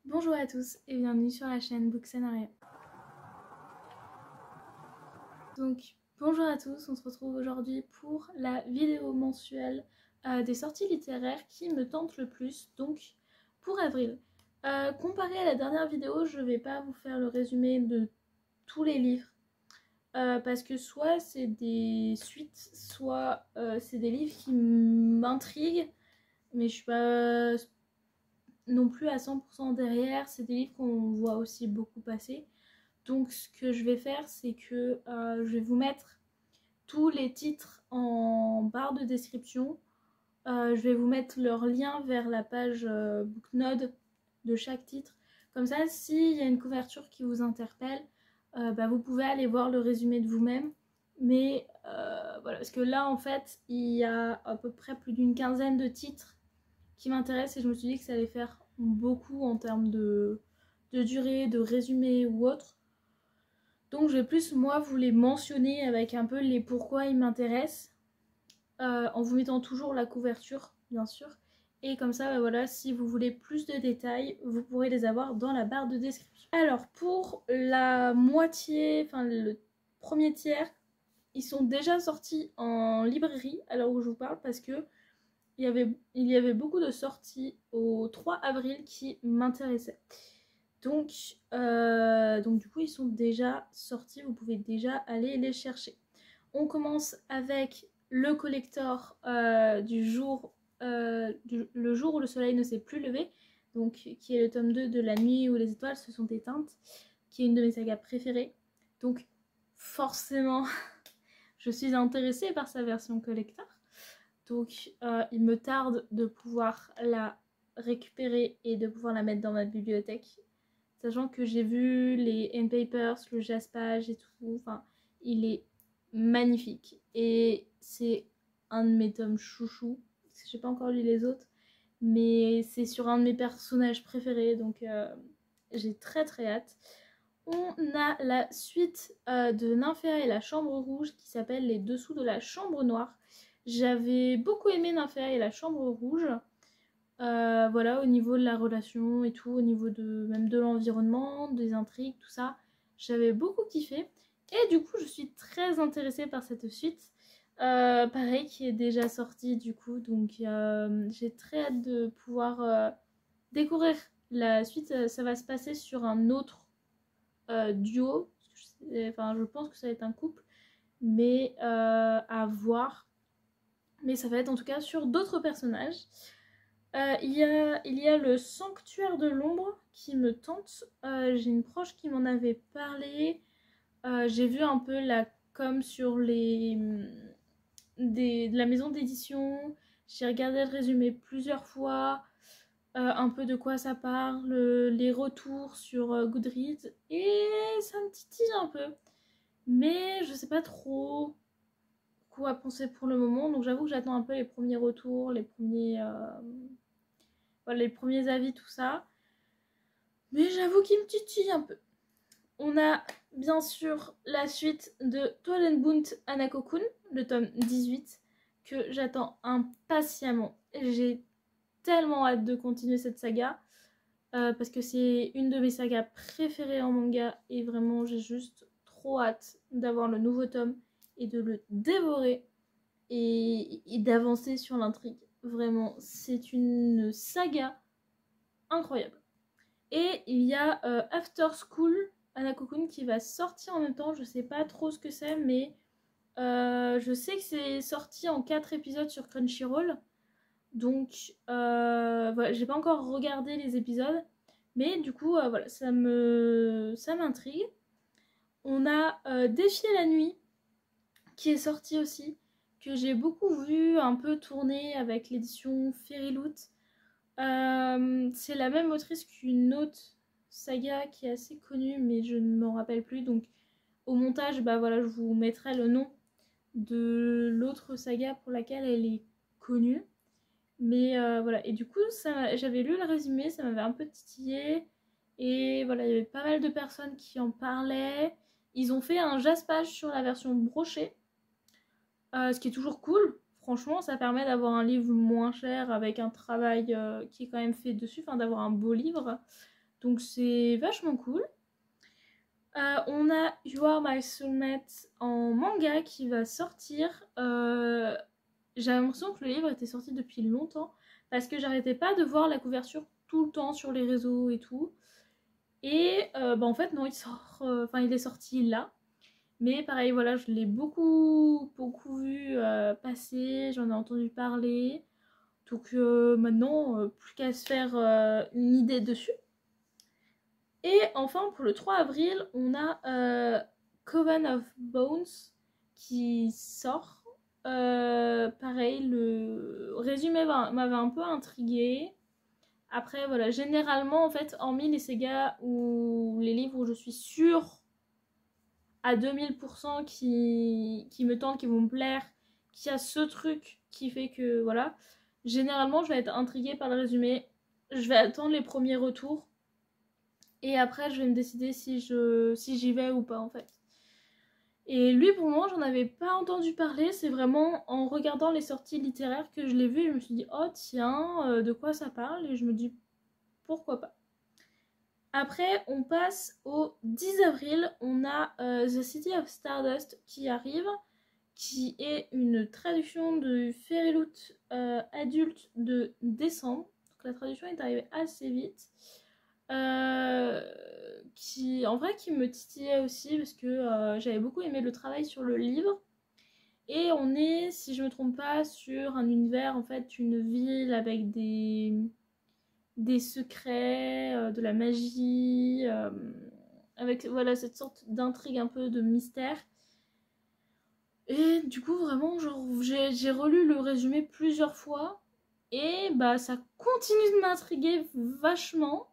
Bonjour à tous et bienvenue sur la chaîne Book Scénario. Donc bonjour à tous, on se retrouve aujourd'hui pour la vidéo mensuelle des sorties littéraires qui me tentent le plus, donc pour avril. Comparé à la dernière vidéo, je vais pas vous faire le résumé de tous les livres parce que soit c'est des suites, soit c'est des livres qui m'intriguent, mais je suis pas non plus à 100% derrière. C'est des livres qu'on voit aussi beaucoup passer. Donc ce que je vais faire, c'est que je vais vous mettre tous les titres en barre de description. Je vais vous mettre leur lien vers la page Booknode de chaque titre. Comme ça, s'il y a une couverture qui vous interpelle, vous pouvez aller voir le résumé de vous-même. Mais voilà, parce que là, en fait, il y a à peu près plus d'une quinzaine de titres qui m'intéressent et je me suis dit que ça allait faire beaucoup en termes de durée, de résumé ou autre. Donc je vais plus moi vous les mentionner avec un peu les pourquoi ils m'intéressent, en vous mettant toujours la couverture bien sûr. Et comme ça, voilà, si vous voulez plus de détails, vous pourrez les avoir dans la barre de description. Alors pour la moitié, enfin le premier tiers, ils sont déjà sortis en librairie à l'heure où je vous parle parce que il y avait beaucoup de sorties au 3 avril qui m'intéressaient. Donc du coup ils sont déjà sortis, vous pouvez déjà aller les chercher. On commence avec le collector du jour, le jour où le soleil ne s'est plus levé, donc qui est le tome 2 de La nuit où les étoiles se sont éteintes, qui est une de mes sagas préférées. Donc forcément je suis intéressée par sa version collector. Donc il me tarde de pouvoir la récupérer et de pouvoir la mettre dans ma bibliothèque. Sachant que j'ai vu les end papers, le jaspage et tout, enfin, il est magnifique. Et c'est un de mes tomes chouchou. J'ai pas encore lu les autres, mais c'est sur un de mes personnages préférés, donc j'ai très très hâte. On a la suite de Nymphéa et la Chambre Rouge qui s'appelle Les Dessous de la Chambre Noire. J'avais beaucoup aimé Nymphéa et la Chambre Rouge. Voilà, au niveau de la relation et tout, au niveau de même de l'environnement, des intrigues, tout ça, j'avais beaucoup kiffé. Et du coup, je suis très intéressée par cette suite. Pareil, qui est déjà sortie du coup, donc j'ai très hâte de pouvoir découvrir la suite. Ça va se passer sur un autre duo. Enfin, je pense que ça va être un couple, mais à voir. Mais ça va être en tout cas sur d'autres personnages. Il y a le Sanctuaire de l'ombre qui me tente. J'ai une proche qui m'en avait parlé. J'ai vu un peu la com sur de la maison d'édition. J'ai regardé le résumé plusieurs fois. Un peu de quoi ça parle, les retours sur Goodreads. Et ça me titille un peu. Mais je sais pas trop quoi penser pour le moment. Donc j'avoue que j'attends un peu les premiers retours, voilà, les premiers avis, tout ça. Mais j'avoue qu'il me titille un peu. On a bien sûr la suite de Toilenbunt Hanako-kun, le tome 18, que j'attends impatiemment. J'ai tellement hâte de continuer cette saga, parce que c'est une de mes sagas préférées en manga, et vraiment j'ai juste trop hâte d'avoir le nouveau tome et de le dévorer et d'avancer sur l'intrigue. Vraiment, c'est une saga incroyable. Et il y a After School Hanako-kun qui va sortir en même temps. Je sais pas trop ce que c'est, mais je sais que c'est sorti en 4 épisodes sur Crunchyroll. Donc voilà, j'ai pas encore regardé les épisodes, mais du coup voilà, ça m'intrigue. On a Défier la nuit qui est sorti aussi, que j'ai beaucoup vu un peu tourner avec l'édition Fairyloot. C'est la même autrice qu'une autre saga qui est assez connue, mais je ne m'en rappelle plus. Donc au montage, bah voilà, je vous mettrai le nom de l'autre saga pour laquelle elle est connue. Mais voilà, et du coup, j'avais lu le résumé, ça m'avait un peu titillé. Et voilà, il y avait pas mal de personnes qui en parlaient. Ils ont fait un jaspage sur la version brochée, ce qui est toujours cool. Franchement, ça permet d'avoir un livre moins cher avec un travail qui est quand même fait dessus, enfin d'avoir un beau livre. Donc c'est vachement cool. On a You Are My Soulmate en manga qui va sortir. J'ai l'impression que le livre était sorti depuis longtemps parce que j'arrêtais pas de voir la couverture tout le temps sur les réseaux et tout. Et en fait non, il est sorti là. Mais pareil, voilà, je l'ai beaucoup vu passer, j'en ai entendu parler. Donc maintenant, plus qu'à se faire une idée dessus. Et enfin, pour le 3 avril, on a Coven of Bones qui sort. Pareil, le résumé m'avait un peu intriguée. Après, voilà, généralement, en fait, hormis les sagas ou les livres où je suis sûre à 2000% qui me tentent, qui vont me plaire, qui a ce truc qui fait que, voilà, généralement, je vais être intriguée par le résumé. Je vais attendre les premiers retours. Et après, je vais me décider si j'y vais ou pas, en fait. Et lui, pour le moment, j'en avais pas entendu parler. C'est vraiment en regardant les sorties littéraires que je l'ai vu. Et je me suis dit, oh tiens, de quoi ça parle? Et je me dis, pourquoi pas. Après, on passe au 10 avril. On a The City of Stardust qui arrive, qui est une traduction de Fairyloot adulte de décembre. Donc la traduction est arrivée assez vite. Qui me titillait aussi parce que j'avais beaucoup aimé le travail sur le livre. Et on est, si je me trompe pas, sur un univers, en fait, une ville avec des secrets, de la magie, avec voilà cette sorte d'intrigue un peu de mystère. Et du coup, vraiment, genre, j'ai relu le résumé plusieurs fois et bah ça continue de m'intriguer vachement.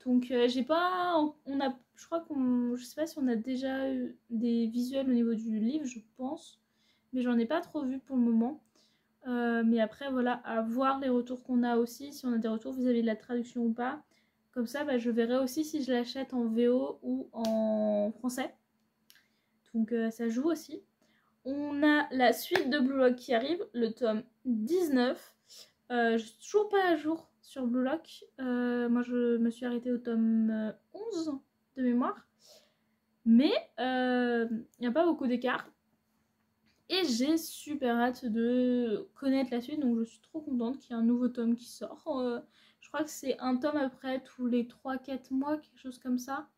Donc j'ai pas, je crois je sais pas si on a déjà eu des visuels au niveau du livre, je pense, mais j'en ai pas trop vu pour le moment. Mais après voilà, à voir les retours qu'on a aussi, si on a des retours vis-à-vis de la traduction ou pas. Comme ça, bah, je verrai aussi si je l'achète en VO ou en français. Donc ça joue aussi. On a la suite de Blue Lock qui arrive, le tome 19. Je suis toujours pas à jour sur Blue Lock. Moi, je me suis arrêtée au tome 11 de mémoire. Mais il n'y a pas beaucoup d'écart. Et j'ai super hâte de connaître la suite. Donc, je suis trop contente qu'il y ait un nouveau tome qui sort. Je crois que c'est un tome après tous les 3-4 mois, quelque chose comme ça.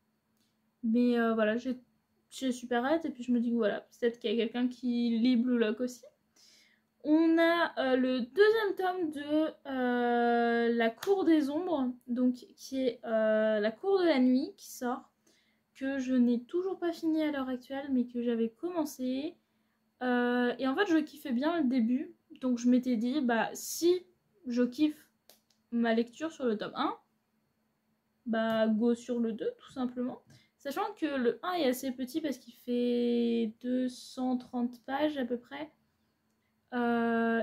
Mais voilà, j'ai super hâte. Et puis, je me dis que voilà, peut-être qu'il y a quelqu'un qui lit Blue Lock aussi. On a le deuxième tome de La Cour des Ombres, donc qui est La Cour de la Nuit, qui sort, que je n'ai toujours pas fini à l'heure actuelle, mais que j'avais commencé. Et en fait, je kiffais bien le début, donc je m'étais dit, bah si je kiffe ma lecture sur le tome 1, bah go sur le 2, tout simplement. Sachant que le 1 est assez petit parce qu'il fait 230 pages à peu près.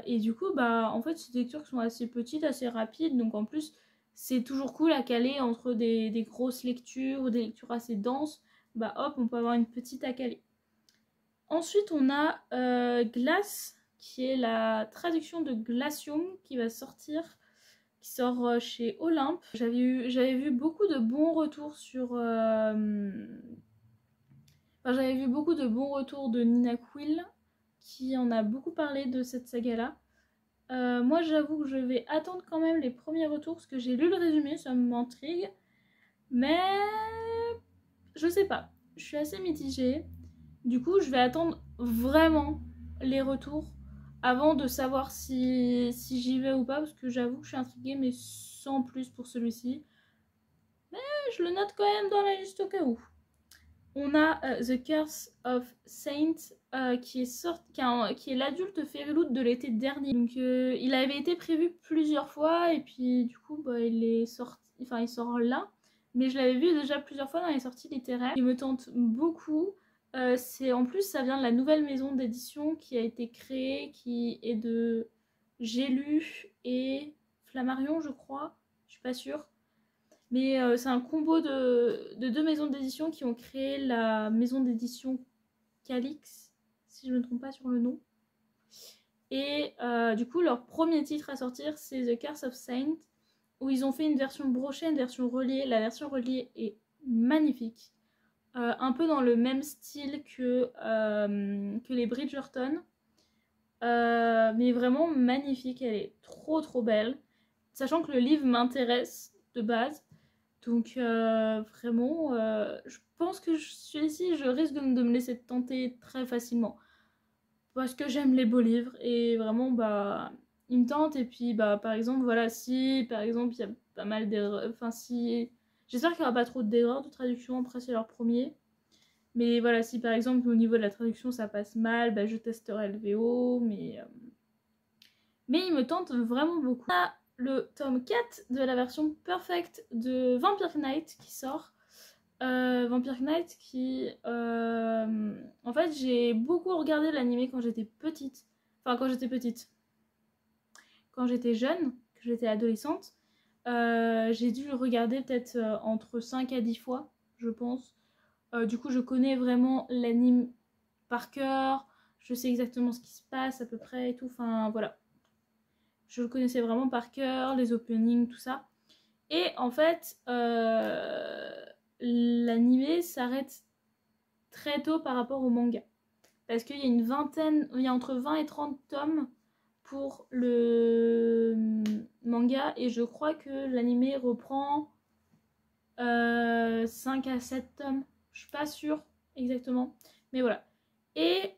Et du coup, bah, en fait, c'est des lectures qui sont assez petites, assez rapides. Donc, en plus, c'est toujours cool à caler entre des grosses lectures ou des lectures assez denses. Bah, hop, on peut avoir une petite à caler. Ensuite, on a Glace, qui est la traduction de Glacium, qui va sortir, qui sort chez Olympe. J'avais vu beaucoup de bons retours sur... j'avais vu beaucoup de bons retours de Nina Quill, qui en a beaucoup parlé de cette saga-là. Moi, j'avoue que je vais attendre quand même les premiers retours, parce que j'ai lu le résumé, ça m'intrigue. Mais je sais pas, je suis assez mitigée. Du coup, je vais attendre vraiment les retours avant de savoir si j'y vais ou pas, parce que j'avoue que je suis intriguée, mais sans plus pour celui-ci. Mais je le note quand même dans la liste au cas où. On a The Curse of Saint qui est l'adulte Fairyloot de l'été dernier. Donc il avait été prévu plusieurs fois et puis du coup bah, il sort là. Mais je l'avais vu déjà plusieurs fois dans les sorties littéraires. Il me tente beaucoup. En plus ça vient de la nouvelle maison d'édition qui a été créée, qui est de J'ai lu et Flammarion je crois. Je suis pas sûre. Mais c'est un combo de deux maisons d'édition qui ont créé la maison d'édition Calix, si je ne me trompe pas sur le nom. Et du coup, leur premier titre à sortir, c'est The Curse of Saint. où ils ont fait une version brochée, une version reliée. La version reliée est magnifique. Un peu dans le même style que les Bridgerton. Mais vraiment magnifique, elle est trop belle. Sachant que le livre m'intéresse de base. Donc vraiment, je pense que celui-ci, je risque de me laisser tenter très facilement. Parce que j'aime les beaux livres et vraiment, bah, ils me tentent. Et puis, bah, par exemple, voilà, si par exemple il y a pas mal d'erreurs, enfin, si. J'espère qu'il n'y aura pas trop d'erreurs de traduction, après c'est leur premier. Mais voilà, si par exemple au niveau de la traduction ça passe mal, bah, je testerai le VO, mais il me tente vraiment beaucoup. On a le tome 4 de la version perfect de Vampire Knight qui sort. Vampire Knight qui... En fait, j'ai beaucoup regardé l'anime quand j'étais petite. Enfin, quand j'étais petite. Quand j'étais jeune, que j'étais adolescente. J'ai dû le regarder peut-être entre 5 à 10 fois, je pense. Du coup, je connais vraiment l'anime par cœur. Je sais exactement ce qui se passe à peu près et tout. Enfin, voilà. Je le connaissais vraiment par cœur, les openings, tout ça. Et en fait, l'animé s'arrête très tôt par rapport au manga. Parce qu'il y a une vingtaine, il y a entre 20 et 30 tomes pour le manga. Et je crois que l'animé reprend 5 à 7 tomes. Je suis pas sûre exactement. Mais voilà. Et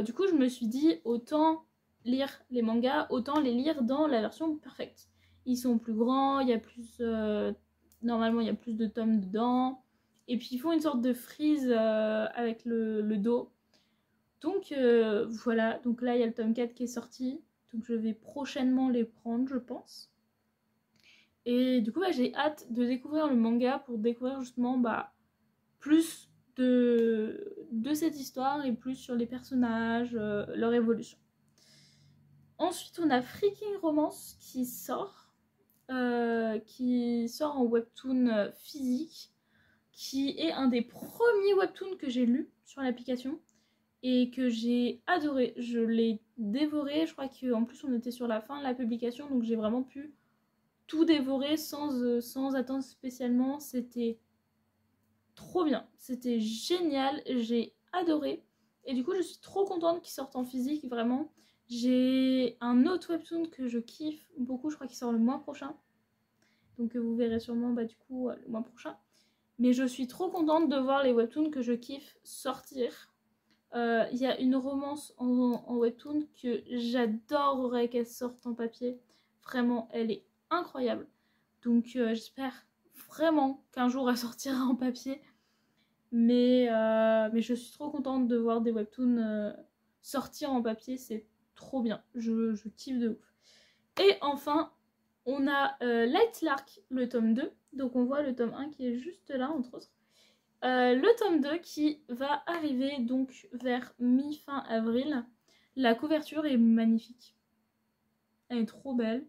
du coup, je me suis dit, autant lire les mangas, autant les lire dans la version perfecte. Ils sont plus grands, il y a plus... normalement, il y a plus de tomes dedans. Et puis, ils font une sorte de frise avec le dos. Donc, voilà. Donc là, il y a le tome 4 qui est sorti. Donc, je vais prochainement les prendre, je pense. Et du coup, bah, j'ai hâte de découvrir le manga pour découvrir justement bah, plus de cette histoire et plus sur les personnages, leur évolution. Ensuite, on a Freaking Romance qui sort en webtoon physique, qui est un des premiers webtoons que j'ai lu sur l'application et que j'ai adoré. Je l'ai dévoré, je crois qu'en plus on était sur la fin de la publication, donc j'ai vraiment pu tout dévorer sans attendre spécialement. C'était trop bien, c'était génial, j'ai adoré. Et du coup, je suis trop contente qu'il sorte en physique, vraiment. J'ai un autre webtoon que je kiffe beaucoup, je crois qu'il sort le mois prochain. Donc vous verrez sûrement bah, du coup le mois prochain. Mais je suis trop contente de voir les webtoons que je kiffe sortir. Il y a une romance en webtoon que j'adorerais qu'elle sorte en papier. Vraiment, elle est incroyable. Donc j'espère vraiment qu'un jour elle sortira en papier. Mais je suis trop contente de voir des webtoons sortir en papier, c'est trop bien. Je kiffe de ouf. Et enfin, on a Light Lark, le tome 2. Donc on voit le tome 1 qui est juste là, entre autres. Le tome 2 qui va arriver donc vers mi-fin avril. La couverture est magnifique. Elle est trop belle.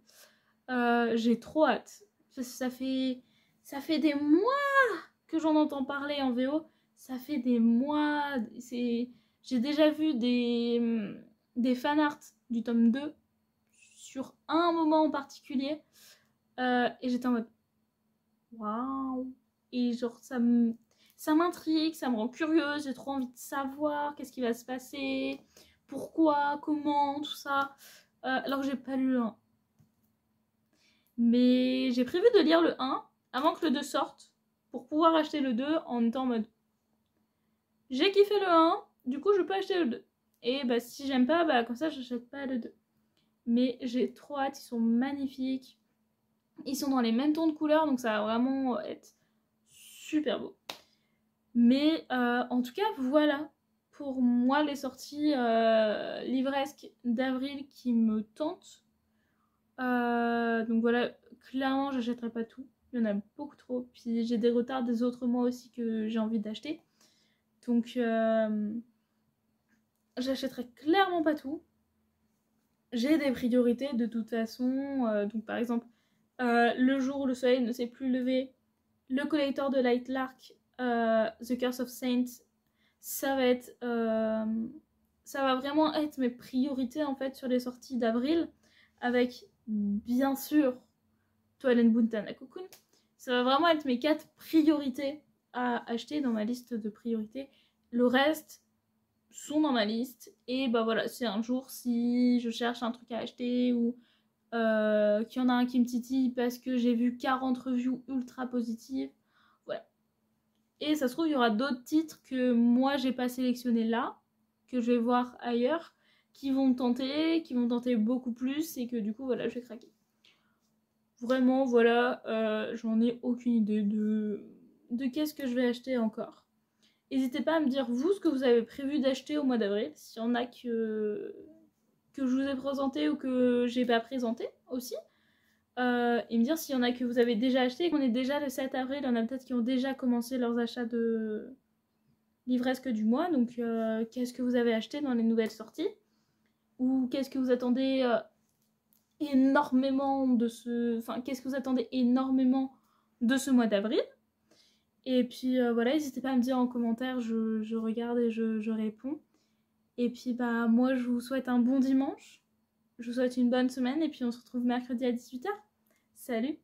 J'ai trop hâte. Ça fait des mois que j'en entends parler en VO. Ça fait des mois. J'ai déjà vu des fanarts du tome 2 sur un moment en particulier. Et j'étais en mode waouh. Et genre ça m'intrigue, ça me rend curieuse, j'ai trop envie de savoir qu'est-ce qui va se passer, pourquoi, comment, tout ça. Alors que j'ai pas lu le 1. Mais j'ai prévu de lire le 1 avant que le 2 sorte pour pouvoir acheter le 2 en étant en mode j'ai kiffé le 1, du coup je peux acheter le 2. Et bah si j'aime pas, bah comme ça j'achète pas le 2. Mais j'ai trop hâte, ils sont magnifiques. Ils sont dans les mêmes tons de couleurs, donc ça va vraiment être super beau. Mais en tout cas, voilà pour moi les sorties livresques d'avril qui me tentent. Donc voilà, clairement, j'achèterai pas tout. Il y en a beaucoup trop. Puis j'ai des retards des autres mois aussi que j'ai envie d'acheter. Donc j'achèterai clairement pas tout. J'ai des priorités de toute façon. Donc par exemple, le jour où le soleil ne s'est plus levé, le collector de Light Lark, The Curse of Saints, ça va vraiment être mes priorités en fait sur les sorties d'avril, avec bien sûr Toilen Buntan Cocoon. Ça va vraiment être mes 4 priorités à acheter dans ma liste de priorités. Le reste sont dans ma liste. Et bah voilà, c'est un jour si je cherche un truc à acheter ou qu'il y en a un qui me titille parce que j'ai vu 40 reviews ultra positives. Voilà. Et ça se trouve, il y aura d'autres titres que moi j'ai pas sélectionnés là, que je vais voir ailleurs, qui vont me tenter beaucoup plus et que du coup, voilà, je vais craquer. Vraiment, voilà, j'en ai aucune idée de qu'est-ce que je vais acheter encore. N'hésitez pas à me dire, vous, ce que vous avez prévu d'acheter au mois d'avril, s'il y en a que je vous ai présenté ou que j'ai pas présenté aussi. Et me dire s'il y en a que vous avez déjà acheté et qu'on est déjà le 7 avril, il y en a peut-être qui ont déjà commencé leurs achats de livresque du mois. Donc, qu'est-ce que vous avez acheté dans les nouvelles sorties? Ou qu'est-ce que vous attendez énormément de ce... Enfin, qu'est-ce que vous attendez énormément de ce mois d'avril? Et puis, voilà, n'hésitez pas à me dire en commentaire, je regarde et je réponds. Et puis, bah, moi, je vous souhaite un bon dimanche. Je vous souhaite une bonne semaine et puis on se retrouve mercredi à 18h. Salut!